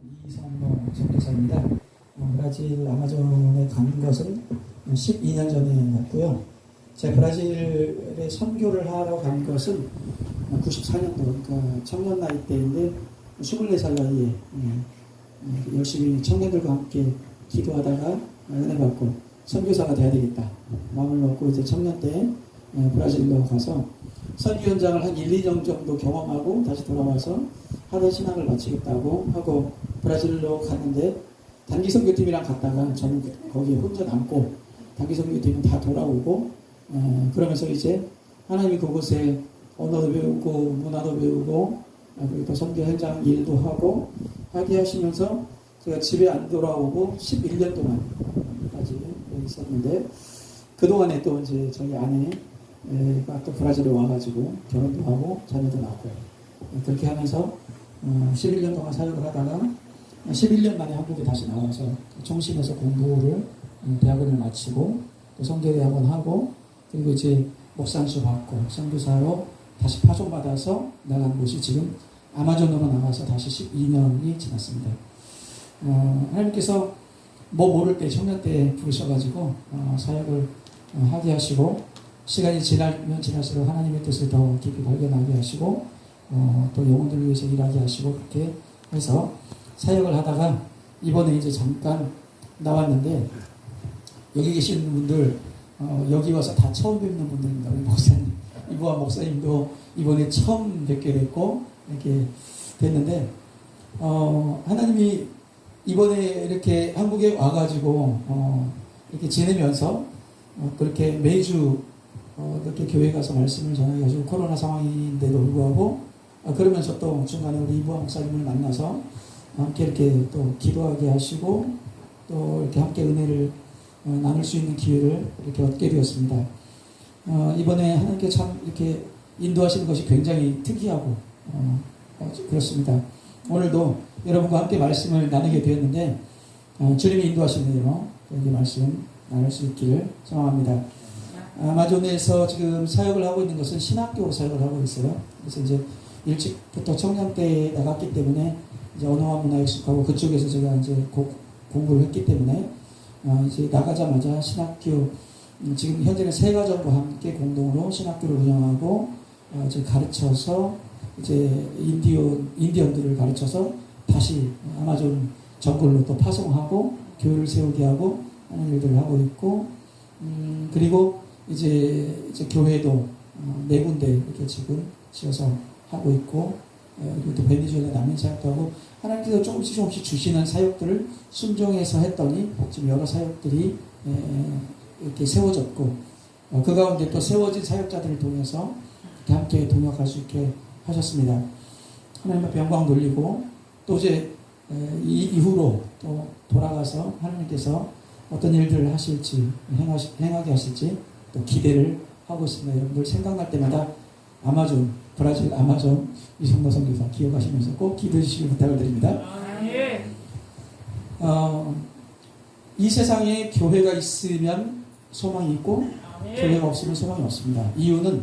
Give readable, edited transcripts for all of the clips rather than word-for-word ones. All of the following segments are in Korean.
이성모 선교사입니다. 브라질 아마존에 간 것은 12년 전에 갔고요. 제가 브라질에 선교를 하러 간 것은 94년도, 그러니까 청년 나이 때인데 24살 나이에 열심히 청년들과 함께 기도하다가 은혜 받고 선교사가 돼야 되겠다 마음을 먹고 이제 청년 때 브라질로 가서 선교 현장을 한 1, 2년 정도 경험하고 다시 돌아와서 하던 신학을 마치겠다고 하고 브라질로 갔는데 단기 선교팀이랑 갔다가 저는 거기에 혼자 남고 단기 선교팀은 다 돌아오고 그러면서 이제 하나님이 그곳에 언어도 배우고 문화도 배우고 그리고 또 선교 현장 일도 하고 하게 하시면서 제가 집에 안 돌아오고 11년 동안까지 있었는데 그동안에 또 이제 저희 아내가 또 브라질에 와가지고 결혼도 하고 자녀도 낳고 그렇게 하면서 11년 동안 사역을 하다가 11년 만에 한국에 다시 나와서 총신에서 공부를 대학원을 마치고 또 선교대학원 하고 그리고 이제 목상수 받고 선교사로 다시 파송받아서 나간 곳이 지금 아마존으로 나가서 다시 12년이 지났습니다. 하나님께서 뭐 모를 때 청년 때 부르셔가지고 사역을 하게 하시고 시간이 지나면 지날수록 하나님의 뜻을 더 깊이 발견하게 하시고 또 영혼들을 위해서 일하게 하시고 그렇게 해서 사역을 하다가 이번에 이제 잠깐 나왔는데 여기 계시는 분들 여기 와서 다 처음 뵙는 분들입니다. 우리 목사님, 이보아 목사님도 이번에 처음 뵙게 됐고 이렇게 됐는데 하나님이 이번에 이렇게 한국에 와가지고 이렇게 지내면서 그렇게 매주 이렇게 교회 가서 말씀을 전해가지고 코로나 상황인데도 불구하고 그러면서 또 중간에 우리 이보아 목사님을 만나서 함께 이렇게 또 기도하게 하시고 또 이렇게 함께 은혜를 나눌 수 있는 기회를 이렇게 얻게 되었습니다. 이번에 하나님께 참 이렇게 인도하시는 것이 굉장히 특이하고 그렇습니다. 오늘도 여러분과 함께 말씀을 나누게 되었는데 주님이 인도하시는 대로 여기 말씀 나눌 수 있기를 소망합니다. 아마존에서 지금 사역을 하고 있는 것은 신학교 사역을 하고 있어요. 그래서 이제 일찍부터 청년 때에 나갔기 때문에 이제 언어와 문화에 익숙하고 그쪽에서 제가 이제 공부를 했기 때문에 이제 나가자마자 신학교 지금 현재는 세 가정과 함께 공동으로 신학교를 운영하고 이제 가르쳐서 이제 인디언들을 가르쳐서 다시 아마존 정글로 또 파송하고 교회를 세우게 하고 하는 일들을 하고 있고 그리고 이제 교회도 네 군데 이렇게 지금 지어서 하고 있고 그리고 또 베네수엘라 난민 사역도 하고 하나님께서 조금씩 주시는 사역들을 순종해서 했더니 지금 여러 사역들이 이렇게 세워졌고 그 가운데 또 세워진 사역자들을 통해서 함께 동역할 수 있게 하셨습니다. 하나님 앞에 영광 돌리고 또 이제 이후로 또 돌아가서 하나님께서 어떤 일들을 하실지 행하게 하실지 또 기대를 하고 있습니다. 여러분들 생각날 때마다 브라질 아마존 이성모 선교사 기억하시면서 꼭 기도해 주시길 부탁을 드립니다. 이 세상에 교회가 있으면 소망이 있고 교회가 없으면 소망이 없습니다. 이유는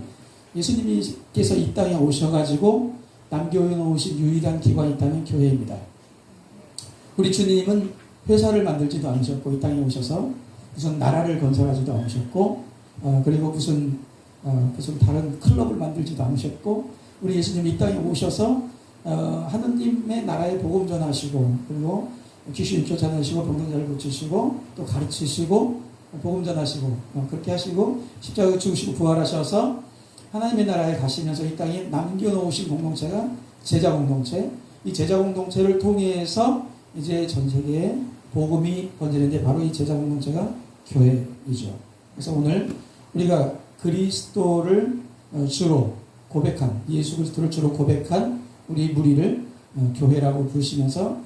예수님께서 이 땅에 오셔가지고 남겨놓으신 유일한 기관이 있다면 교회입니다. 우리 주님은 회사를 만들지도 않으셨고 이 땅에 오셔서 무슨 나라를 건설하지도 않으셨고 그리고 무슨 다른 클럽을 만들지도 않으셨고 우리 예수님 이 땅에 오셔서 하느님의 나라에 복음 전하시고 그리고 귀신 쫓아내시고 병동자를 고치시고 또 가르치시고 복음 전하시고 그렇게 하시고 십자가에 죽으시고 부활하셔서 하나님의 나라에 가시면서 이 땅에 남겨놓으신 공동체가 제자 공동체 이 제자 공동체를 통해서 이제 전 세계에 복음이 번지는데 바로 이 제자 공동체가 교회이죠. 그래서 오늘 우리가 그리스도를 주로 고백한 예수 그리스도를 주로 고백한 우리 무리를 교회라고 부르시면서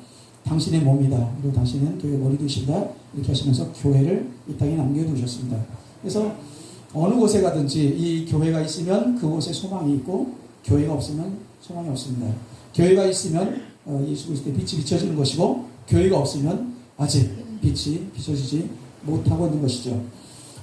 당신의 몸이다. 그리고 당신은 교회 머리 되신다. 이렇게 하시면서 교회를 이 땅에 남겨두셨습니다. 그래서 어느 곳에 가든지 이 교회가 있으면 그곳에 소망이 있고 교회가 없으면 소망이 없습니다. 교회가 있으면 예수 그리스도의 빛이 비춰지는 것이고 교회가 없으면 아직 빛이 비춰지지 못하고 있는 것이죠.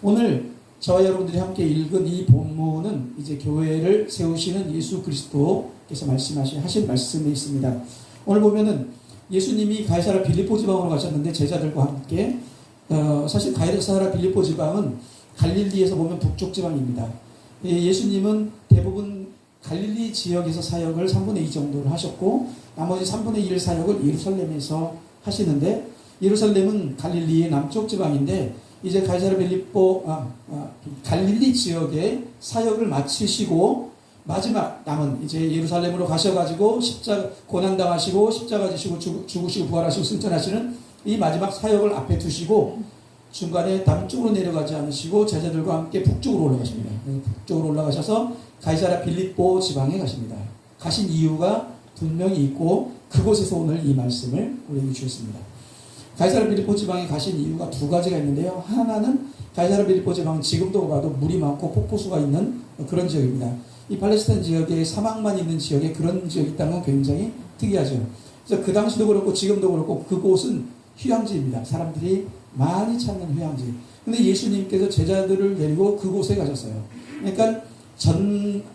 오늘 저와 여러분들이 함께 읽은 이 본문은 이제 교회를 세우시는 예수 그리스도께서 하신 말씀이 있습니다. 오늘 보면은 예수님이 가이사라 빌립보 지방으로 가셨는데 제자들과 함께 사실 가이사라 빌립보 지방은 갈릴리에서 보면 북쪽 지방입니다. 예수님은 대부분 갈릴리 지역에서 사역을 3분의 2 정도를 하셨고 나머지 3분의 1 사역을 예루살렘에서 하시는데 예루살렘은 갈릴리의 남쪽 지방인데 이제 가이사라 빌립보 갈릴리 지역의 사역을 마치시고 마지막 남은 이제 예루살렘으로 가셔가지고 고난 당하시고 십자가 지시고 죽으시고 부활하시고 승천하시는 이 마지막 사역을 앞에 두시고 중간에 남쪽으로 내려가지 않으시고 제자들과 함께 북쪽으로 올라가십니다. 북쪽으로 올라가셔서 가이사라 빌립보 지방에 가십니다. 가신 이유가 분명히 있고 그곳에서 오늘 이 말씀을 우리에게 주셨습니다. 가이사라 빌립보 지방에 가신 이유가 두 가지가 있는데요. 하나는 가이사라 빌립보 지방은 지금도 가도 물이 많고 폭포수가 있는 그런 지역입니다. 이 팔레스타인 지역에 사막만 있는 지역에 그런 지역이 있다는 건 굉장히 특이하죠. 그래서 그 당시도 그렇고 지금도 그렇고 그곳은 휴양지입니다. 사람들이 많이 찾는 휴양지. 근데 예수님께서 제자들을 데리고 그곳에 가셨어요. 그러니까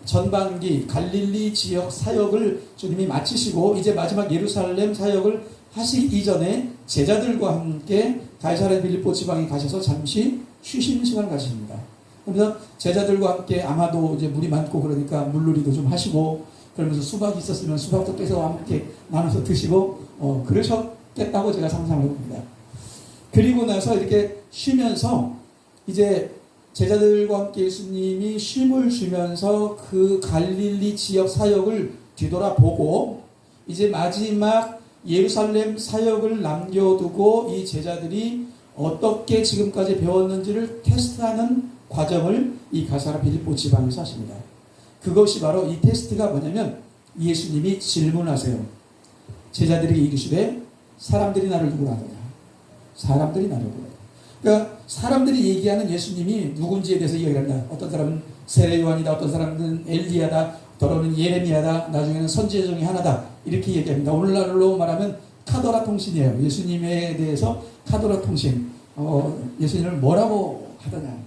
전반기 갈릴리 지역 사역을 주님이 마치시고 이제 마지막 예루살렘 사역을 하시기 이전에 제자들과 함께 가이사랴 빌립보 지방에 가셔서 잠시 쉬시는 시간을 가집니다. 그래서 제자들과 함께 아마도 이제 물이 많고 그러니까 물놀이도 좀 하시고 그러면서 수박이 있었으면 수박도 빼서 함께 나눠서 드시고 그러셨겠다고 제가 상상을 해봅니다. 그리고 나서 이렇게 쉬면서 이제 제자들과 함께 예수님이 쉼을 쉬면서 그 갈릴리 지역 사역을 뒤돌아보고 이제 마지막 예루살렘 사역을 남겨두고 이 제자들이 어떻게 지금까지 배웠는지를 테스트하는 과정을 이 가이사랴 빌립보 지방에서 하십니다. 그것이 바로 이 테스트가 뭐냐면 예수님이 질문하세요. 제자들에게 이르시되 사람들이 나를 누구라 하느냐. 사람들이 나를 누구라. 그러니까 사람들이 얘기하는 예수님이 누군지에 대해서 이야기를 한다. 어떤 사람은 세례 요한이다. 어떤 사람은 엘리야다. 더러는 예레미야다. 나중에는 선지자 중에 하나다. 이렇게 얘기합니다. 오늘날로 말하면 카더라 통신이에요. 예수님에 대해서 카더라 통신. 예수님을 뭐라고 하더냐.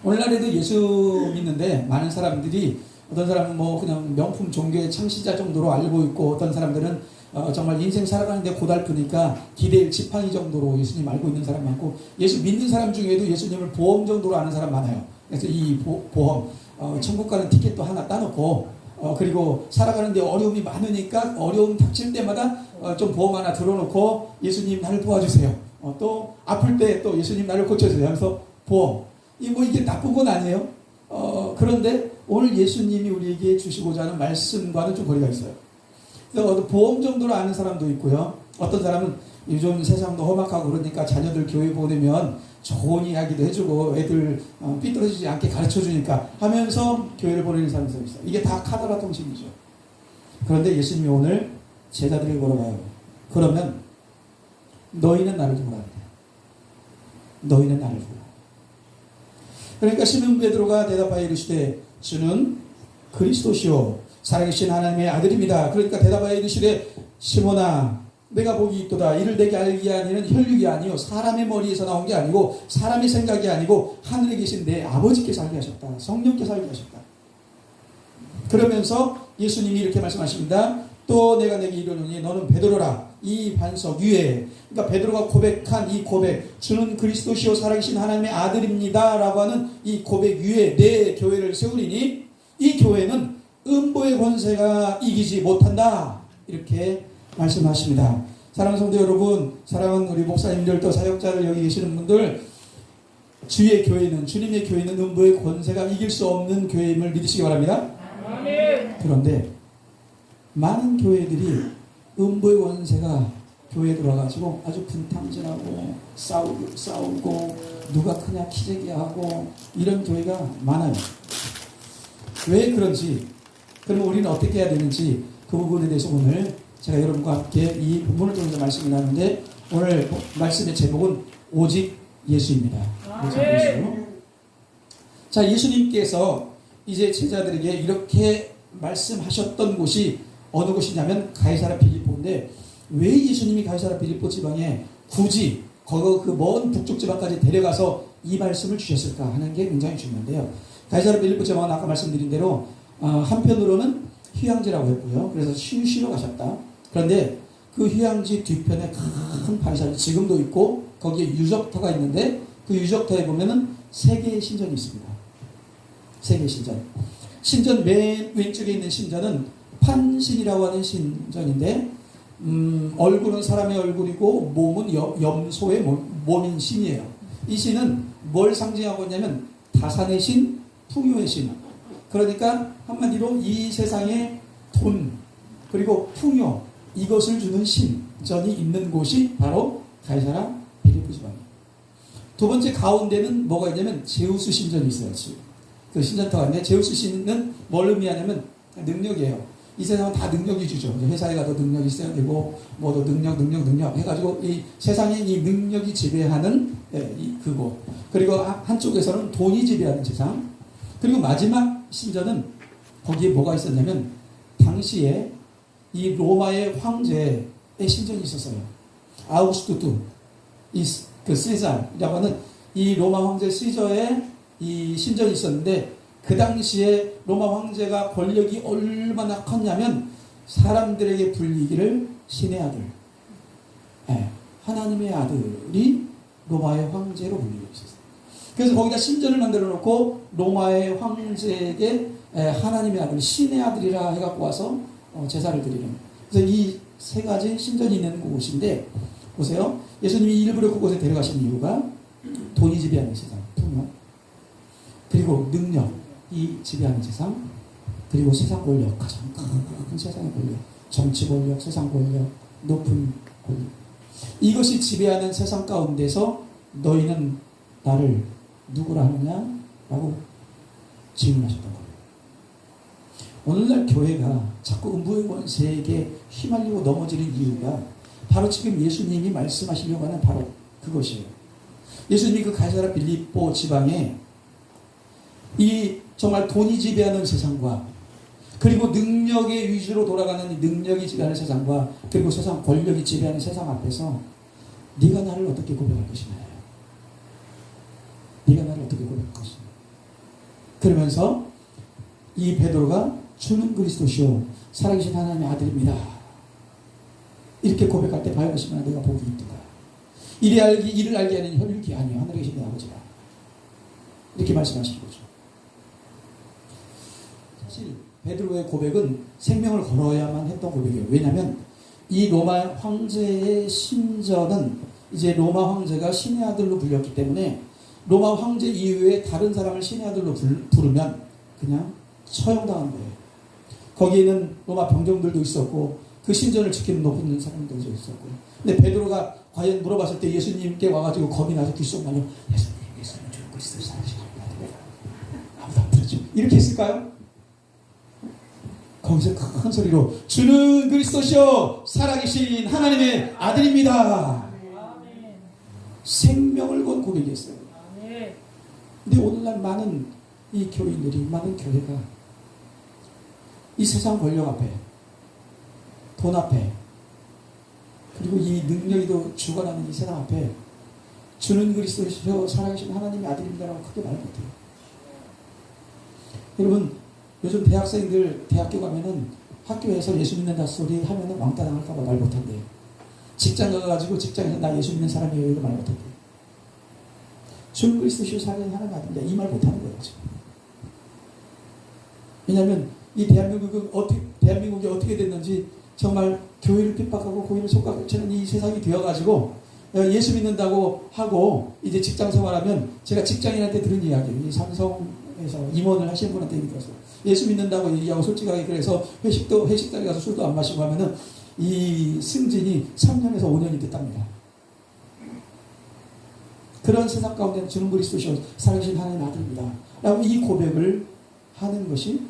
오늘날에도 예수 믿는데 많은 사람들이 어떤 사람은 뭐 그냥 명품 종교의 창시자 정도로 알고 있고 어떤 사람들은 정말 인생 살아가는데 고달프니까 기대일 지팡이 정도로 예수님 알고 있는 사람 많고 예수 믿는 사람 중에도 예수님을 보험 정도로 아는 사람 많아요. 그래서 이 보험 천국 가는 티켓도 하나 따놓고 그리고 살아가는데 어려움이 많으니까 어려움 닥칠 때마다 좀 보험 하나 들어놓고 예수님 나를 도와주세요. 또 아플 때 또 예수님 나를 고쳐주세요. 하면서 보험. 이게 나쁜 건 아니에요. 그런데 오늘 예수님이 우리에게 주시고자 하는 말씀과는 좀 거리가 있어요. 그래서 보험 정도로 아는 사람도 있고요. 어떤 사람은 요즘 세상도 험악하고 그러니까 자녀들 교회 보내면 좋은 이야기도 해주고 애들 삐뚤어지지 않게 가르쳐주니까 하면서 교회를 보내는 사람이 있어요. 이게 다 카더라 통신이죠. 그런데 예수님이 오늘 제자들에게 물어봐요. 그러면 너희는 나를 누구라 하느냐? 너희는 나를 누구라? 그러니까 시몬 베드로가 대답하여 이르시되 주는 그리스도시요 살아계신 하나님의 아들입니다. 그러니까 대답하여 이르시되 시몬아 내가 복이 있도다. 이를 내게 알게 하니는 혈육이 아니요 사람의 머리에서 나온 게 아니고 사람의 생각이 아니고 하늘에 계신 내 아버지께서 알게 하셨다. 성령께서 알게 하셨다. 그러면서 예수님이 이렇게 말씀하십니다. 또 내가 내게 이르노니 너는 베드로라. 이 반석 위에 그러니까 베드로가 고백한 이 고백 주는 그리스도시요 살아계신 하나님의 아들입니다 라고 하는 이 고백 위에 내 교회를 세우리니 이 교회는 음보의 권세가 이기지 못한다. 이렇게 말씀하십니다. 사랑하는 성도 여러분, 사랑하는 우리 목사님들 또 사역자들 여기 계시는 분들 주의 교회는 주님의 교회는 음보의 권세가 이길 수 없는 교회임을 믿으시기 바랍니다. 그런데 많은 교회들이 음보의 권세가 교회에 들어와가지고 아주 분탕질하고 싸우고 누가 크냐 키재기하고 이런 교회가 많아요. 왜 그런지 그러면 우리는 어떻게 해야 되는지 그 부분에 대해서 오늘 제가 여러분과 함께 이 본문을 통해서 말씀을 나누는데 오늘 말씀의 제목은 오직 예수입니다. 오직 예수. 자, 예수님께서 이제 제자들에게 이렇게 말씀하셨던 곳이 어느 곳이냐면 가이사랴 빌립보인데 왜 예수님이 가이사랴 빌립보 지방에 굳이 그 먼 북쪽 지방까지 데려가서 이 말씀을 주셨을까 하는 게 굉장히 중요한데요. 가이사랴 빌립보 지방은 아까 말씀드린 대로 한편으로는 휴양지라고 했고요. 그래서 쉬러 가셨다. 그런데 그 휴양지 뒤편에 큰 반샷이 지금도 있고 거기에 유적터가 있는데 그 유적터에 보면은 세 개의 신전이 있습니다. 세 개의 신전. 신전 맨 왼쪽에 있는 신전은 판신이라고 하는 신전인데 얼굴은 사람의 얼굴이고 몸은 염소의 몸인 신이에요. 이 신은 뭘 상징하고 있냐면 다산의 신, 풍요의 신. 그러니까 한마디로 이 세상에 돈 그리고 풍요 이것을 주는 신전이 있는 곳이 바로 가이사라 빌립보 지방이에요. 두 번째 가운데는 뭐가 있냐면 제우스 신전이 있어요. 그 신전터가 있는데 제우스 신은 뭘 의미하냐면 능력이에요. 이 세상은 다 능력이 주죠. 회사에 가도 능력이 있어야 되고 뭐도 능력 해가지고 이 세상에 이 능력이 지배하는 그곳. 그리고 한쪽에서는 돈이 지배하는 세상. 그리고 마지막 신전은 거기에 뭐가 있었냐면 당시에 이 로마의 황제의 신전이 있었어요. 아우구스투스 그 시자라고 하는 이 로마 황제 시저의 이 신전이 있었는데 그 당시에 로마 황제가 권력이 얼마나 컸냐면 사람들에게 불리기를 신의 아들, 하나님의 아들이 로마의 황제로 불리고 있었어요. 그래서 거기다 신전을 만들어 놓고 로마의 황제에게 하나님의 아들, 신의 아들이라 해갖고 와서 제사를 드리는. 그래서 이 세 가지 신전이 있는 곳인데 보세요. 예수님이 일부러 그곳에 데려가신 이유가 돈이 지배하는 세상, 풍요, 그리고 능력이 지배하는 세상, 그리고 세상 권력, 가장 큰 세상의 권력, 정치 권력, 세상 권력, 높은 권력. 이것이 지배하는 세상 가운데서 너희는 나를 누구라 하느냐라고 질문하셨던 거예요. 오늘날 교회가 자꾸 음부의 권세에게 휘말리고 넘어지는 이유가 바로 지금 예수님이 말씀하시려고 하는 바로 그것이에요. 예수님이 그 가이사라 빌립보 지방에 이 정말 돈이 지배하는 세상과 그리고 능력의 위주로 돌아가는 능력이 지배하는 세상과 그리고 세상 권력이 지배하는 세상 앞에서 네가 나를 어떻게 고백할 것이냐. 네가 나를 어떻게 고백할 것이냐. 그러면서 이 베드로가 주는 그리스도시요 살아계신 하나님의 아들입니다. 이렇게 고백할 때 바로 것이면 내가 복이 있도다. 이를 알게 하는 혈육이 아니요 하늘에 계신 내 아버지라. 이렇게 말씀하시는 거죠. 사실 베드로의 고백은 생명을 걸어야만 했던 고백이에요. 왜냐하면 이 로마 황제의 신전은 이제 로마 황제가 신의 아들로 불렸기 때문에 로마 황제 이후에 다른 사람을 신의 아들로 부르면 그냥 처형당한 거예요. 거기에는 로마 병정들도 있었고 그 신전을 지키는 높은 사람들도 있었고. 근데 베드로가 과연 물어봤을 때 예수님께 와가지고 겁이 나서 귀속 말려 예수님 주는 그리스도 살아계신 아무도 안 들었죠. 이렇게 했을까요? 거기서 큰 소리로 주는 그리스도시요 살아계신 하나님의 아들입니다. 생명을 건 고백이었어요. 근데 오늘날 많은 이 교인들이, 많은 교회가 이 세상 권력 앞에, 돈 앞에, 그리고 이 능력이도 죽어나는 이 세상 앞에 주는 그리스도시요 살아계신 하나님의 아들입니다라고 크게 말 못해요. 여러분 요즘 대학생들 대학교 가면은 학교에서 예수 믿는다 소리 하면은 왕따 당할까봐 말 못한대요. 직장 가가지고 직장에서 나 예수 믿는 사람이에요 이거 말 못한대요. 주는 그리스도시요 살아계신 하나님의 아들입니다 이 말 못하는 거예요 지금. 왜냐하면 이 대한민국이 어떻게 됐는지 정말 교회를 핍박하고 교회를 속박하는 이 세상이 되어가지고 예수 믿는다고 하고 이제 직장 생활하면 제가 직장인한테 들은 이야기예요. 이 삼성에서 임원을 하시는 분한테 얘기 들었어요. 예수 믿는다고 얘기하고 솔직하게 그래서 회식 자리 가서 술도 안 마시고 하면은 이 승진이 3년에서 5년이 됐답니다. 그런 세상 가운데 주는 그리스도시요 살아계신 하나님의 아들입니다 라고 이 고백을 하는 것이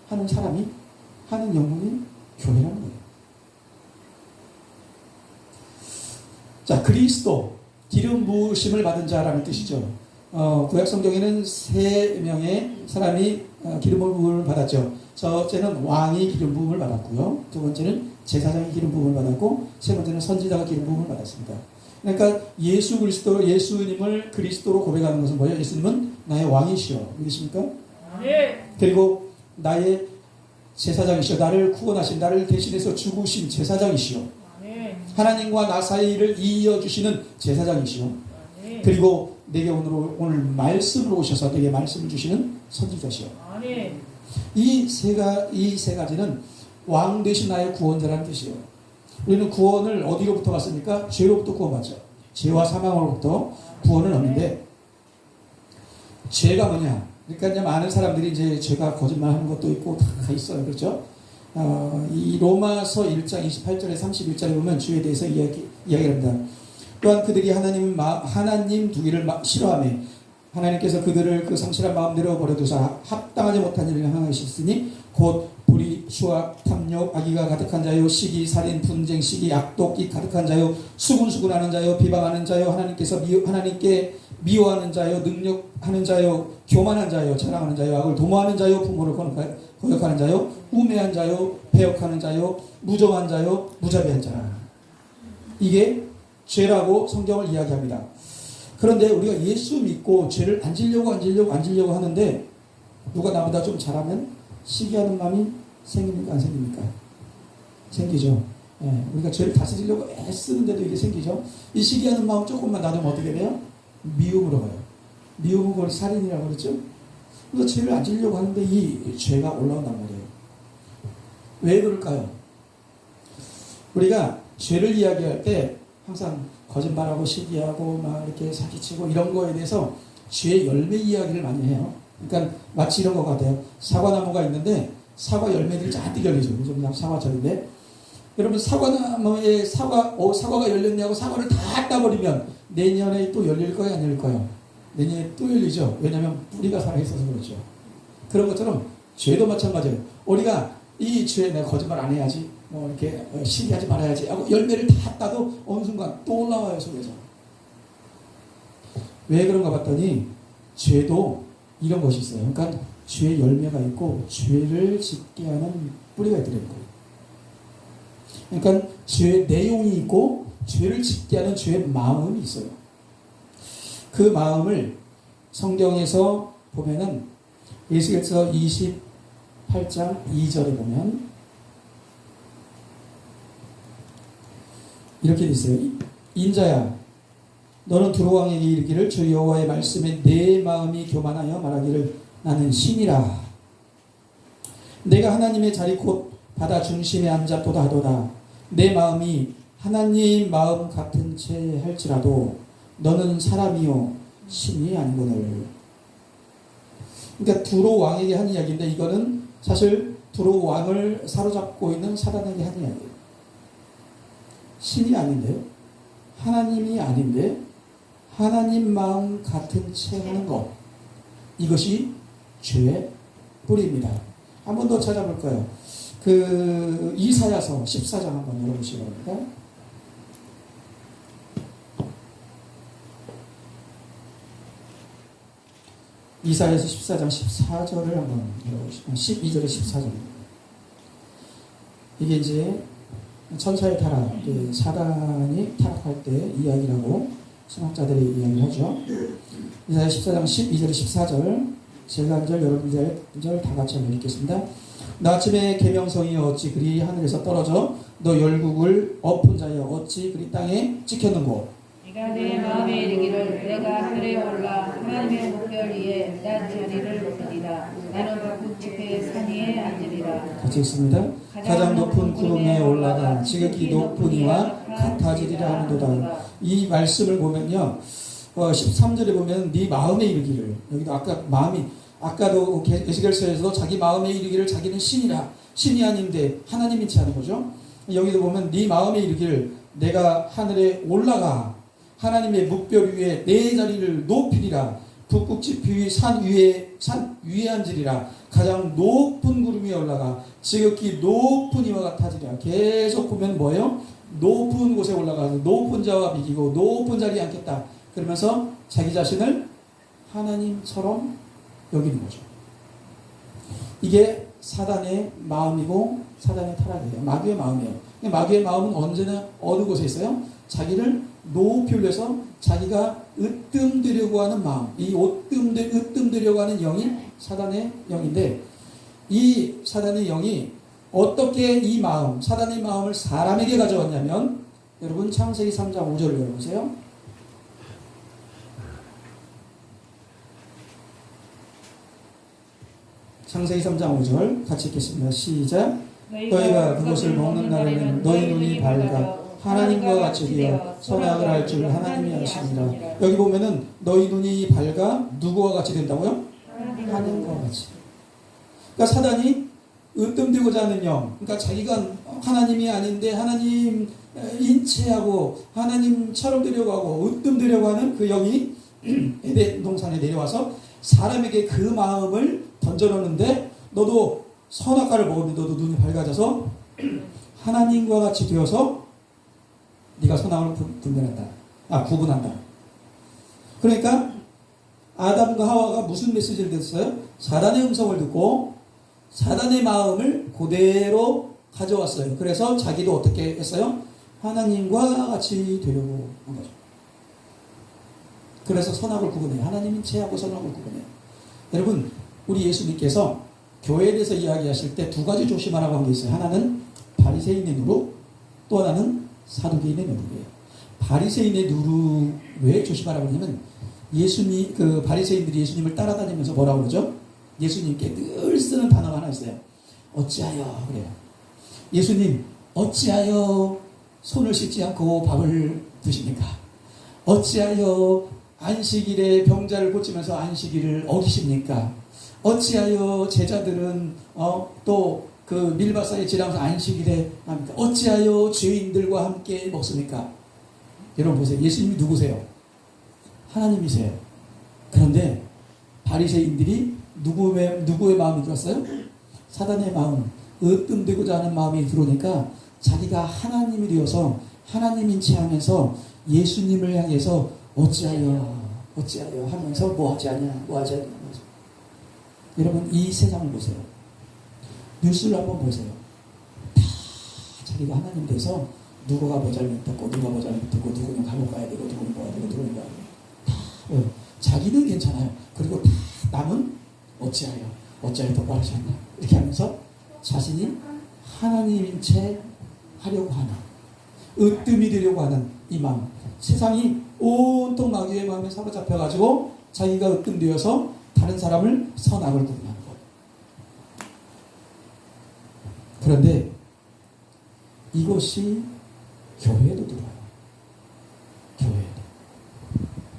하는 사람이 하는 영혼이 교회라는 거예요. 자, 그리스도 기름 부으심을 받은 자라는 뜻이죠. 구약 성경에는 세 명의 사람이 기름 부음을 받았죠. 첫째는 왕이 기름 부음을 받았고요. 두 번째는 제사장이 기름 부음을 받았고 세 번째는 선지자가 기름 부음을 받았습니다. 그러니까 예수 그리스도, 예수님을 그리스도로 고백하는 것은 뭐예요? 예수님은 나의 왕이시여. 믿으십니까? 네. 그리고 나의 제사장이시여. 나를 구원하신, 나를 대신해서 죽으신 제사장이시여. 네. 하나님과 나 사이를 이어주시는 제사장이시오. 그리고 내게 오늘 말씀을 오셔서 내게 말씀을 주시는 선지자시오. 이 세 가지는 왕 대신 나의 구원자라는 뜻이에요. 우리는 구원을 어디로부터 받습니까? 죄로부터 구원받죠. 죄와 사망으로부터 구원을 얻는데, 죄가 뭐냐? 그러니까 이제 많은 사람들이 이제 죄가 거짓말하는 것도 있고 다 있어요. 그렇죠? 이 로마서 1장 28절에 31절에 보면 주에 대해서 이야기합니다. 또한 그들이 하나님 두기를 싫어하며 하나님께서 그들을 그 상실한 마음대로 버려두사 합당하지 못한 일을 행하셨으니 곧 불의, 추악, 탐욕, 악의가 가득한 자요, 시기, 살인, 분쟁, 시기, 악독이 가득한 자요, 수군수군하는 자요, 비방하는 자요, 하나님께 미워하는 자요, 능력하는 자요, 교만한 자요, 자랑하는 자요, 악을 도모하는 자요, 부모를 거역하는 자요, 우매한 자요, 배역하는 자요, 무정한 자요, 무자비한 자. 이게 죄라고 성경을 이야기합니다. 그런데 우리가 예수 믿고 죄를 안 지려고 하는데, 누가 나보다 좀 잘하면 시기하는 마음이 생깁니까? 안 생깁니까? 생기죠. 예, 우리가 죄를 다스리려고 애쓰는데도 이게 생기죠. 이 시기하는 마음 조금만 놔두면 어떻게 돼요? 미움으로 가요. 미움은 그걸 살인이라고 그랬죠. 그래서 죄를 안 지려고 하는데 이 죄가 올라온단 말이에요. 왜 그럴까요? 우리가 죄를 이야기할 때 항상 거짓말하고 시기하고 막 이렇게 사기치고 이런 거에 대해서 죄의 열매 이야기를 많이 해요. 그러니까 마치 이런 것 같아요. 사과나무가 있는데 사과 열매들이 잔뜩 열리죠. 요즘 사과철인데, 여러분 사과나무에 사과가 열렸냐고 사과를 다 따버리면 내년에 또 열릴 거예요, 안 열릴 거예요? 내년에 또 열리죠. 왜냐하면 뿌리가 살아있어서 그렇죠. 그런 것처럼 죄도 마찬가지예요. 우리가 이 죄에 내가 거짓말 안 해야지, 뭐 이렇게 시기하지 말아야지 하고 열매를 다 따도 어느 순간 또 올라와요, 속에서. 왜 그런가 봤더니 죄도 이런 것이 있어요. 그러니까 죄의 열매가 있고 죄를 짓게 하는 뿌리가 있더라는 거예요. 그러니까 죄의 내용이 있고 죄를 짓게 하는 죄의 마음이 있어요. 그 마음을 성경에서 보면은 에스겔서 28장 2절에 보면 이렇게 돼 있어요. 인자야, 너는 두로왕에게 이르기를 주 여호와의 말씀에 내 마음이 교만하여 말하기를 나는 신이라. 내가 하나님의 자리 곧 바다 중심에 앉았도다 하도다. 내 마음이 하나님 마음 같은 채 할지라도 너는 사람이요 신이 아니거늘. 그러니까 두로왕에게 한 이야기인데, 이거는 사실 두로왕을 사로잡고 있는 사단에게 한 이야기예요. 신이 아닌데, 하나님이 아닌데 하나님 마음 같은 채 하는 것, 이것이 죄의 뿌리입니다. 한 번 더 찾아볼까요? 그 이사야서 14장 한번 열어보시기 바랍니다. 이사야서 14장 14절을 한번 열어보시면 12절에 14절. 이게 이제 천사의 타락, 사단이 타락할 때 이야기라고 신학자들이 이야기를 하죠. 이사야 14장 12절에 14절, 제가 한 절, 여러분 한 절 다 같이 한번 읽겠습니다. 나 아침에 계명성이 어찌 그리 하늘에서 떨어져 너 열국을 엎은 자여 어찌 그리 땅에 찍혔는고. 네가 내 마음에 이르기를 내가 하늘에 올라 하나님의 목별 위에 난 자리를 얻으리라. 나는 북극 지폐의 산 위에 앉으리라. 같이 읽습니다. 가장 높은 구름에 올라가 지극히 높은 이와 같아지리라 하는도다. 이 말씀을 보면요, 13절에 보면 네 마음에 이르기를, 여기도 아까 마음이, 아까도 에스겔서에서 자기 마음에 이르기를 자기는 신이라, 신이 아닌데 하나님이지 하는 거죠. 여기도 보면 네 마음에 이르기를 내가 하늘에 올라가 하나님의 묵별 위에 내 자리를 높이리라. 북극지피 산 위에 앉으리라. 가장 높은 구름 위에 올라가 지극히 높은 이와 같아지리라. 계속 보면 뭐예요? 높은 곳에 올라가서 높은 자와 비기고 높은 자리에 앉겠다. 그러면서 자기 자신을 하나님처럼 여기는 거죠. 이게 사단의 마음이고 사단의 타락이에요. 마귀의 마음이에요. 마귀의 마음은 언제나 어느 곳에 있어요? 자기를 높이 올려서 자기가 으뜸되려고 하는 마음, 이 으뜸되려고 하는 영이 사단의 영인데, 이 사단의 영이 어떻게 이 마음, 사단의 마음을 사람에게 가져왔냐면 여러분 창세기 3장 5절을 열어보세요. 창세기 3장 5절 같이 읽겠습니다. 시작. 너희가 그것을 먹는 날에는 너희 눈이 밝아 하나님과 같이 되어 선악을 알 줄 하나님이 아시니라. 여기 보면은 너희 눈이 밝아 누구와 같이 된다고요? 하나님과 같이. 그러니까 사단이 으뜸되고자 하는 영, 그러니까 자기가 하나님이 아닌데 하나님 인체하고 하나님처럼 되려고 하고 으뜸되려고 하는 그 영이 에덴 동산에 내려와서 사람에게 그 마음을 던져놓는데, 너도 선악과를 먹으면 너도 눈이 밝아져서 하나님과 같이 되어서 네가 선악을 구분한다. 그러니까 아담과 하와가 무슨 메시지를 듣었어요? 사단의 음성을 듣고 사단의 마음을 그대로 가져왔어요. 그래서 자기도 어떻게 했어요? 하나님과 같이 되려고 한 거죠. 그래서 선악을 구분해요. 하나님인 체하고 선악을 구분해요. 여러분, 우리 예수님께서 교회에 대해서 이야기하실 때 두 가지 조심하라고 한 게 있어요. 하나는 바리새인의 누룩, 또 하나는 사두개인의 누룩이에요. 바리새인의 누룩 왜 조심하라고 하냐면, 예수님, 그 바리새인들이 예수님을 따라다니면서 뭐라고 그러죠? 예수님께 늘 쓰는 단어가 하나 있어요. 어찌하여 그래요. 예수님, 어찌하여 손을 씻지 않고 밥을 드십니까? 어찌하여 안식일에 병자를 고치면서 안식일을 어기십니까? 어찌하여 제자들은 또 그 밀밭사이에 지나면서 안식일에 합니까? 어찌하여 죄인들과 함께 먹습니까? 여러분 보세요. 예수님이 누구세요? 하나님이세요. 그런데 바리새인들이 누구의 마음이 들었어요? 사단의 마음, 으뜸되고자 하는 마음이 들어오니까 자기가 하나님이 되어서 하나님인 체하면서 예수님을 향해서 어찌하여 하면서 뭐하지 않냐. 여러분, 이 세상을 보세요. 뉴스를 한번 보세요. 다 자기가 하나님 돼서 누구가 뭐 잘못했고 누구는 감옥 가야 되고 누구는 뭐야 되고 누구는 뭐야 되고 다 자기는 괜찮아요. 그리고 다 남은 어찌하여 똑바로 하지 않나 이렇게 하면서 자신이 하나님인 채 하려고 하는, 으뜸이 되려고 하는 이 마음. 세상이 온통 마귀의 마음에 사로잡혀가지고 자기가 으뜸되어서 다른 사람을 선악을 구분하는 거예요. 그런데 이것이 교회에도 들어와요. 교회에도.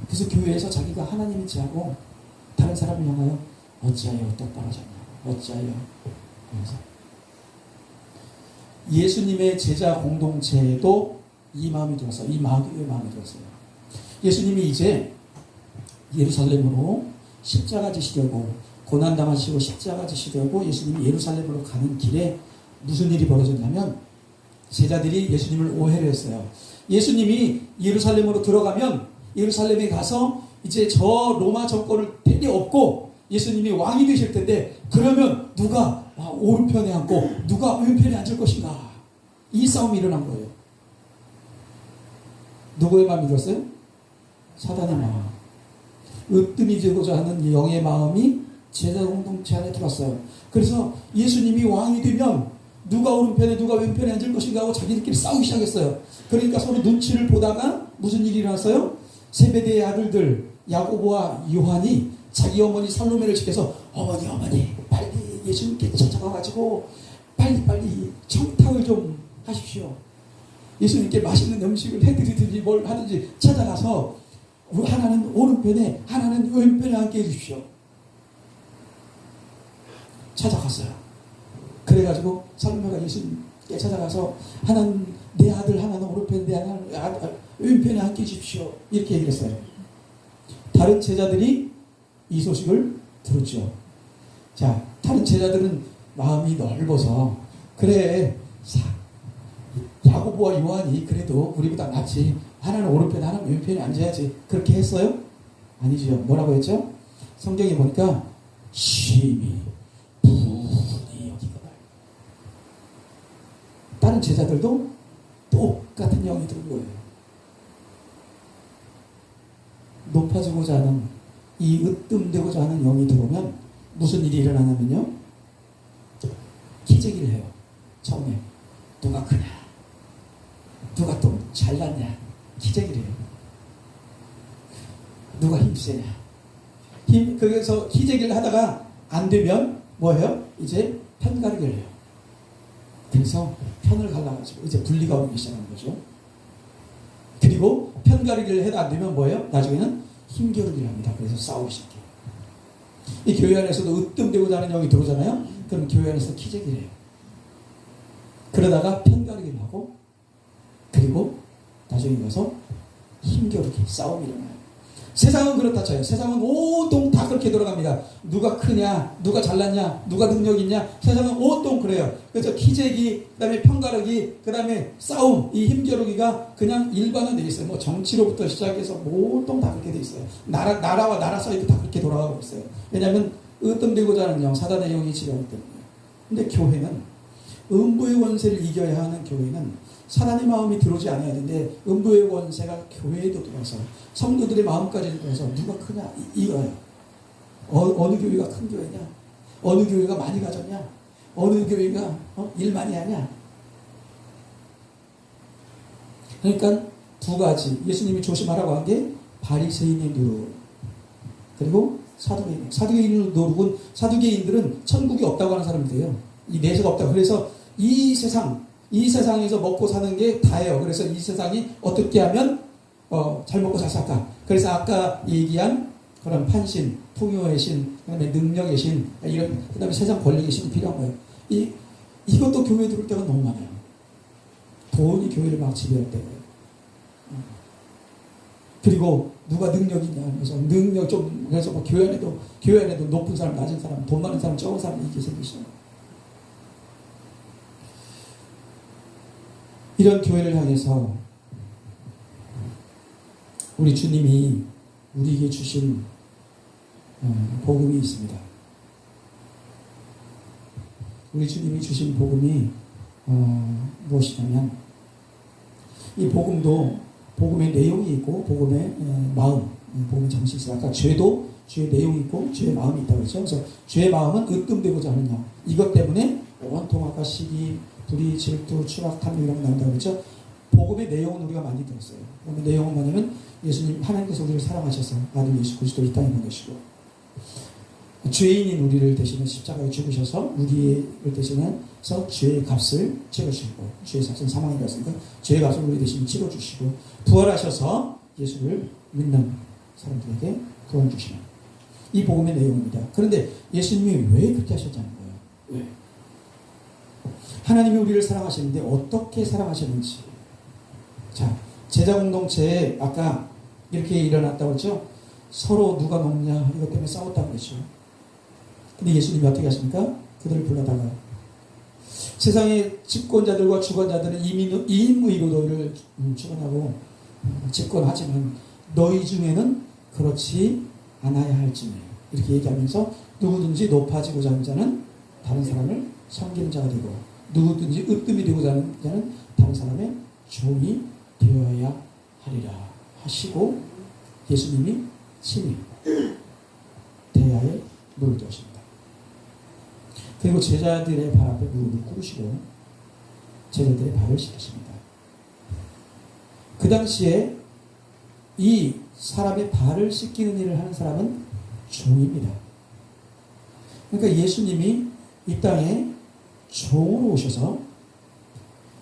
그래서 교회에서 자기가 하나님인 체하고 다른 사람을 향하여 어찌하여 똑바로 하지 않나, 어찌하여 하면서. 예수님의 제자 공동체에도 이 마음이 들었어요. 이 마귀의 마음이 들었어요. 예수님이 이제 예루살렘으로 십자가 지시되고 고난당하시고 십자가 지시되고 예수님이 예루살렘으로 가는 길에 무슨 일이 벌어졌냐면, 제자들이 예수님을 오해를 했어요. 예수님이 예루살렘으로 들어가면 예루살렘에 가서 이제 저 로마 정권을 때려엎고 예수님이 왕이 되실 텐데, 그러면 누가 오른편에 앉고 누가 왼편에 앉을 것인가, 이 싸움이 일어난 거예요. 누구의 마음이 들었어요? 사단의 마음. 으뜸이 되고자 하는 이 영의 마음이 제자 공동체 안에 들었어요. 그래서 예수님이 왕이 되면 누가 오른편에 누가 왼편에 앉을 것인가 하고 자기들끼리 싸우기 시작했어요. 그러니까 서로 눈치를 보다가 무슨 일이 일어났어요? 세베대의 아들들 야고보와 요한이 자기 어머니 살로메를 지켜서 어머니 빨리 예수님께 찾아가가지고 빨리 청탁을 좀 하십시오. 예수님께 맛있는 음식을 해드리든지 뭘 하든지 찾아가서 하나는 오른편에 하나는 왼편에 앉게 해주십시오. 찾아갔어요. 그래가지고 살로메가 예수님께 찾아가서 하나는 내 아들, 하나는 오른편에 내 아들 왼편에 앉게 해주십시오. 이렇게 얘기를 했어요. 다른 제자들이 이 소식을 들었죠. 자, 다른 제자들은 마음이 넓어서 그래, 야고보와 요한이 그래도 우리보다 낫지, 하나는 오른편에 하나는 왼편에 앉아야지, 그렇게 했어요? 아니죠. 뭐라고 했죠? 성경에 보니까 심히 분이 여기거든. 다른 제자들도 똑같은 영이 든 거예요. 높아지고자 하는, 이 으뜸되고자 하는 영이 들어오면 무슨 일이 일어나냐면요, 기재기를 해요. 처음에 누가 크냐, 누가 또 잘났냐? 기적이래요. 누가 힘세냐? 그래서 기적을 하다가 안 되면 뭐예요? 이제 편가르기를 해요. 그래서 편을 갈라가지고 이제 분리가 오기 시작하는 거죠. 그리고 편가르기를 해도 안 되면 뭐예요? 나중에는 힘겨루기를 합니다. 그래서 싸우기 시작해요. 이 교회 안에서도 으뜸되고자 하는 영이 들어오잖아요. 그럼 교회 안에서 기적을 해요. 그러다가 편가르기를 하고 그리고 나중에 가서 힘겨루기 싸움이 일어나요. 세상은 그렇다 쳐요. 세상은 온통 다 그렇게 돌아갑니다. 누가 크냐, 누가 잘났냐, 누가 능력 있냐. 세상은 온통 그래요. 그래서 기재기, 그 다음에 편가르기, 그 다음에 싸움, 이 힘겨루기가 그냥 일반화되어 있어요. 뭐 정치로부터 시작해서 온통 다 그렇게 되어 있어요. 나라와 나라 사이도 다 그렇게 돌아가고 있어요. 왜냐하면 으뜸되고자 하는 영, 사단의 영이 지배하기 때문에. 근데 교회는 음부의 원세를 이겨야 하는 교회는 사단의 마음이 들어오지 않아야 되는데 음부의 원세가 교회에도 들어와서 성도들의 마음까지 들어와서 누가 크냐 이거예요. 어느 교회가 큰 교회냐, 어느 교회가 많이 가졌냐, 어느 교회가 일 많이 하냐. 그러니까 두 가지 예수님이 조심하라고 한 게 바리새인의 노릇 그리고 사두개인. 사두개인의 노릇은 사두개인들은 천국이 없다고 하는 사람들이에요. 이 내세가 없다고. 그래서 이 세상에서 먹고 사는 게 다예요. 그래서 이 세상이 어떻게 하면 잘 먹고 잘 살까. 그래서 아까 얘기한 그런 판신, 풍요의 신, 그다음에 능력의 신, 이런 그다음에 세상 권력의 신이 필요한 거예요. 이것도 교회에 들어올 때가 너무 많아요. 돈이 교회를 막 지배할 때예요. 그리고 누가 능력 있냐. 그래서 능력 좀 그래서 뭐 교회 안에도 높은 사람, 낮은 사람, 돈 많은 사람, 적은 사람 이게 생기시죠. 이런 교회를 향해서 우리 주님이 우리에게 주신 복음이 있습니다. 우리 주님이 주신 복음이 무엇이냐면 이 복음도 복음의 내용이 있고 복음의 마음, 복음의 정신이 있어요. 아까 죄도 죄의 내용이 있고 죄의 마음이 있다고 했죠. 그래서 죄의 마음은 으뜸되고자 하는 영. 이것 때문에 온통 아까 시기, 불의, 질투, 추락, 탐욕 이런 거 나온다고 했죠. 복음의 내용은 우리가 많이 들었어요. 복음의 내용은 뭐냐면 예수님 하나님께서 우리를 사랑하셔서 아들 예수 그리스도를 이 땅에 보내시고 죄인인 우리를 대신해 십자가에 죽으셔서 우리를 대신해서 죄의 값을 치러주시고 죄의 값은 사망이었으니까 죄의 값을 우리 대신 치러주시고 부활하셔서 예수를 믿는 사람들에게 구원 주시는 이 복음의 내용입니다. 그런데 예수님이 왜 그렇게 하셨다는 거예요? 왜? 하나님이 우리를 사랑하시는데 어떻게 사랑하셨는지. 자, 제자 공동체에 아까 이렇게 일어났다고 했죠. 서로 누가 먹냐 이것 때문에 싸웠다고 했죠. 근데 예수님이 어떻게 하십니까? 그들을 불러다가 세상의 집권자들과 주권자들은 이인무이로 너희를 주권하고 집권하지만 너희 중에는 그렇지 않아야 할지니 이렇게 얘기하면서 누구든지 높아지고자 하는 자는 다른 사람을 섬기는 자가 되고 누구든지 으뜸이 되고자 하는 자는 다른 사람의 종이 되어야 하리라 하시고 예수님이 친히 대야에 무릎 꿇으십니다. 그리고 제자들의 발 앞에 무릎을 꿇으시고 제자들의 발을 씻기십니다. 그 당시에 이 사람의 발을 씻기는 일을 하는 사람은 종입니다. 그러니까 예수님이 이 땅에 종으로 오셔서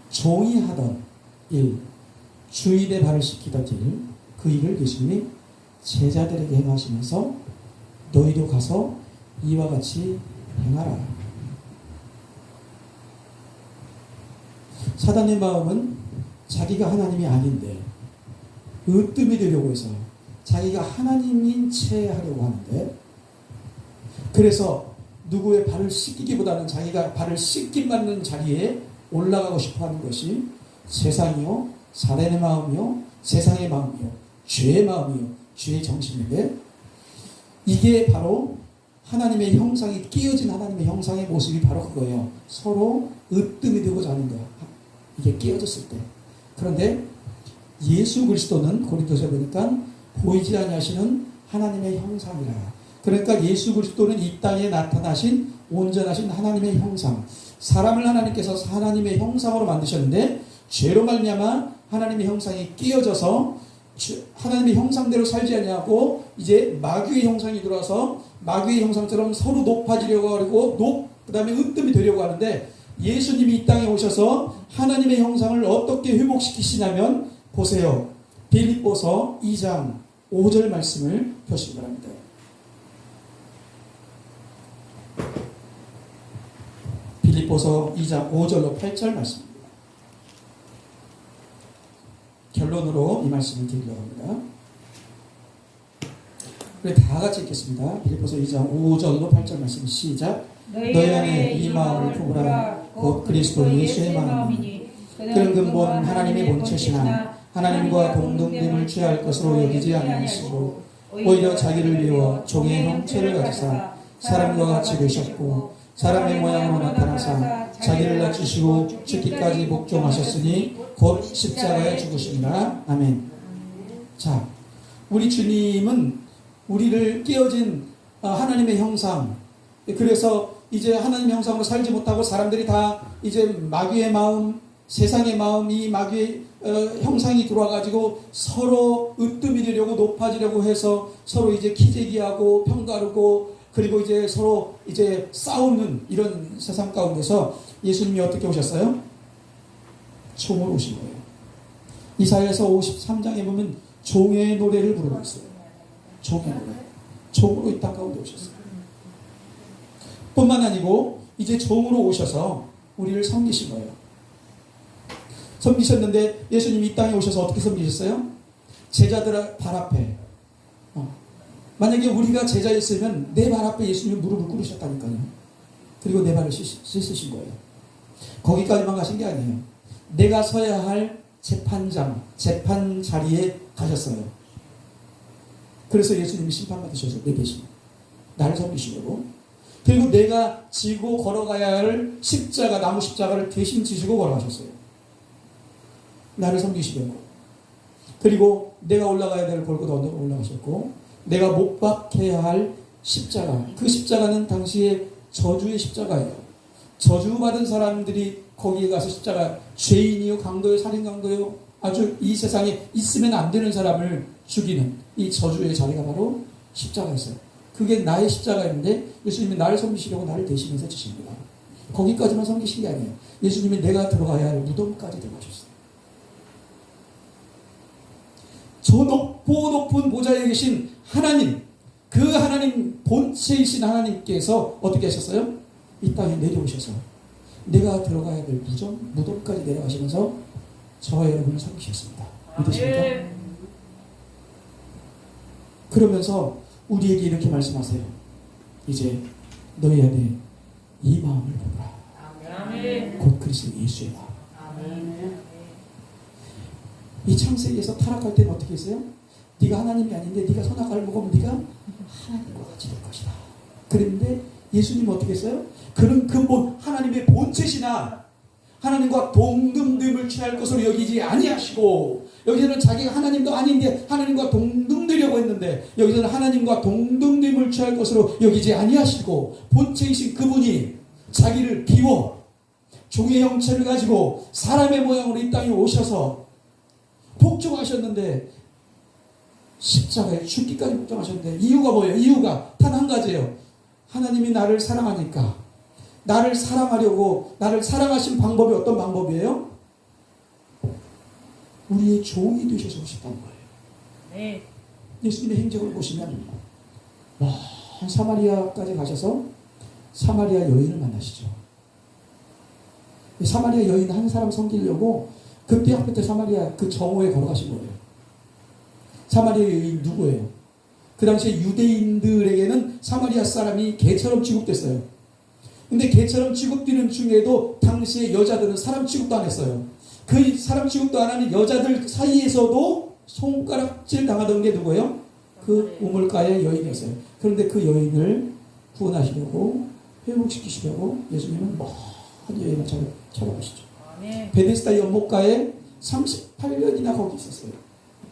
종이 하던 일, 주인의 발을 씻기던 일, 그 일을 예수님이 제자들에게 행하시면서 너희도 가서 이와 같이 행하라. 사단의 마음은 자기가 하나님이 아닌데 으뜸이 되려고 해서 자기가 하나님인 채 하려고 하는데 그래서 누구의 발을 씻기기보다는 자기가 발을 씻김 받는 자리에 올라가고 싶어 하는 것이 세상이요, 사단의 마음이요, 세상의 마음이요, 죄의 마음이요, 죄의 정신인데 이게 바로 하나님의 형상이 끼어진 하나님의 형상의 모습이 바로 그거예요. 서로 으뜸이 되고자 하는 거야. 이게 끼어졌을 때. 그런데 예수 그리스도는 고린도서에 보니까 보이지 아니하시는 하나님의 형상이라. 그러니까 예수 그리스도는 이 땅에 나타나신 온전하신 하나님의 형상. 사람을 하나님께서 하나님의 형상으로 만드셨는데 죄로 말미암아 하나님의 형상이 끼어져서 하나님의 형상대로 살지 아니하고 이제 마귀의 형상이 들어와서 마귀의 형상처럼 서로 높아지려고 하고 그 다음에 으뜸이 되려고 하는데, 예수님이 이 땅에 오셔서 하나님의 형상을 어떻게 회복시키시냐면, 보세요. 빌립보서 2장 5절 말씀을 펴시기 바랍니다. 빌립보서 2장 5절로 8절 말씀입니다. 결론으로 이 말씀을 드리려고 합니다. 우리 다 같이 읽겠습니다. 빌립보서 2장 5절로 8절 말씀 시작. 너희 안에 이 마음을 품으라. 곧 그리스도 예수의 마음이니 그런 근본 하나님의 본체시나 하나님과 동등됨을 취할 것으로 여기지 아니하시고 오히려 자기를 비워 종의 형체를 가지사 사람과 같이 되셨고 사람의 모양으로 나타나사 자기를 낮추시고 죽기까지 복종하셨으니 곧 십자가에 죽으시니라. 아멘. 자, 우리 주님은 우리를 깨어진 하나님의 형상, 그래서 이제 하나님의 형상으로 살지 못하고 사람들이 다 이제 마귀의 마음, 세상의 마음, 이 마귀의 형상이 들어와가지고 서로 으뜸이 되려고 높아지려고 해서 서로 이제 기재기하고 평가르고 그리고 이제 서로 이제 싸우는 이런 세상 가운데서 예수님이 어떻게 오셨어요? 종으로 오신 거예요. 이사야서 53장에 보면 종의 노래를 부르고 있어요. 종의 노래. 종으로 이 땅 가운데 오셨어요. 뿐만 아니고 이제 종으로 오셔서 우리를 섬기신 거예요. 섬기셨는데 예수님이 이 땅에 오셔서 어떻게 섬기셨어요? 제자들 발 앞에. 만약에 우리가 제자였으면 내 발 앞에 예수님이 무릎을 꿇으셨다니까요. 그리고 내 발을 씻으신 거예요. 거기까지만 가신 게 아니에요. 내가 서야 할 재판장, 재판 자리에 가셨어요. 그래서 예수님이 심판받으셔서 내 대신 나를 섬기시려고. 그리고 내가 지고 걸어가야 할 십자가, 나무 십자가를 대신 지시고 걸어가셨어요. 나를 섬기시려고. 그리고 내가 올라가야 될 골고다 언덕을 올라가셨고, 내가 못 박혀야 할 십자가, 그 십자가는 당시에 저주의 십자가예요. 저주받은 사람들이 거기에 가서 십자가, 죄인이요, 강도요, 살인강도요, 아주 이 세상에 있으면 안 되는 사람을 죽이는 이 저주의 자리가 바로 십자가였어요. 그게 나의 십자가였는데 예수님이 나를 섬기시려고 나를 대신해서 주십니다. 거기까지만 섬기신 게 아니에요. 예수님이 내가 들어가야 할 무덤까지 들어가셨어요. 저 높은 보좌에 계신 하나님, 그 하나님 본체이신 하나님께서 어떻게 하셨어요? 이 땅에 내려오셔서 내가 들어가야 될 무덤까지 내려가시면서 저와 여러분을 섬기셨습니다. 믿으십니까? 그러면서 우리에게 이렇게 말씀하세요. 이제 너희 안에 이 마음을 품으라. 곧 그리스도 예수의 마음. 이 창세기에서 타락할 때는 어떻게 했어요? 네가 하나님이 아닌데 네가 선악과를 먹으면 네가 하나님과 같이 될 것이다. 그런데 예수님은 어떻게 했어요? 그런 근본 하나님의 본체시나 하나님과 동등됨을 취할 것으로 여기지 아니하시고, 여기서는 자기가 하나님도 아닌데 하나님과 동등되려고 했는데 여기서는 하나님과 동등됨을 취할 것으로 여기지 아니하시고, 본체이신 그분이 자기를 비워 종의 형체를 가지고 사람의 모양으로 이 땅에 오셔서 복종하셨는데, 십자가에 죽기까지 복종하셨는데 이유가 뭐예요? 이유가 단 한 가지예요. 하나님이 나를 사랑하니까. 나를 사랑하려고, 나를 사랑하신 방법이 어떤 방법이에요? 우리의 종이 되셔서 오셨다는 거예요. 네. 예수님의 행적을 보시면 사마리아까지 가셔서 사마리아 여인을 만나시죠. 사마리아 여인 한 사람 섬기려고 그때 앞에 사마리아 그 정오에 걸어가신 거예요. 사마리아 여인 누구예요? 그 당시에 유대인들에게는 사마리아 사람이 개처럼 취급됐어요. 근데 개처럼 취급되는 중에도 당시에 여자들은 사람 취급도 안 했어요. 그 사람 취급도 안 하는 여자들 사이에서도 손가락질 당하던 게 누구예요? 그 우물가의 여인이었어요. 그런데 그 여인을 구원하시려고, 회복시키시려고 예수님은 먼 여인을 찾아가시죠. 베데스다 연못가에 38년이나 거기 있었어요.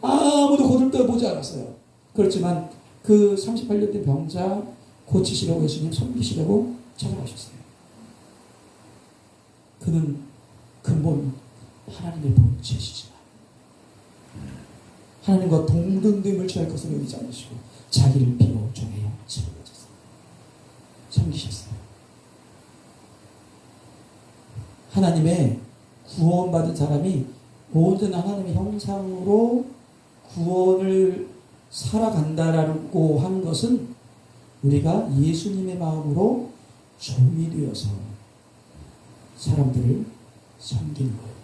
아무도 거들떠보지 않았어요. 그렇지만 그 38년 된 병자 고치시려고, 예수님 섬기시려고 찾아가셨어요. 그는 근본 하나님의 본체시지만 하나님과 동등됨을 취할 것을 여기지 않으시고 자기를 비워 종의 형체를 가졌어요. 섬기셨어요. 하나님의 구원받은 사람이 모든 하나님의 형상으로 구원을 살아간다라고 하는 것은 우리가 예수님의 마음으로 종이 되어서 사람들을 섬기는 거예요.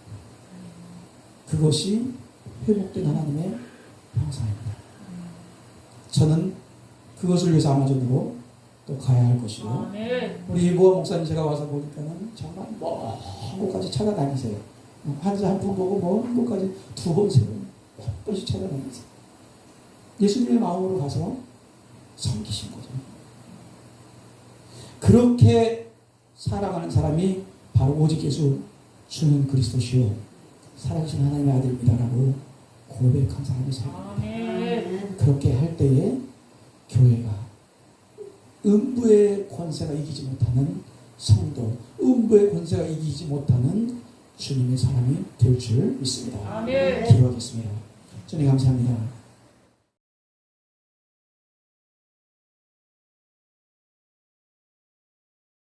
그것이 회복된 하나님의 형상입니다. 저는 그것을 위해서 아마존으로 또 가야 할 것이고, 우리 이보아 목사님 제가 와서 보니까는 정말 먼 곳까지 찾아다니세요. 환자 한 분 보고 먼 곳까지 2번, 3번, 8번씩 찾아다니세요. 예수님의 마음으로 가서 섬기신 거죠. 그렇게 살아가는 사람이 바로 오직 예수 주는 그리스도시요 살아계신 하나님의 아들입니다라고 고백한 사람이 살아갑니다. 그렇게 할 때에 교회가 음부의 권세가 이기지 못하는 성도, 음부의 권세가 이기지 못하는 주님의 사람이 될 줄 믿습니다. 기도하겠습니다. 주님 감사합니다.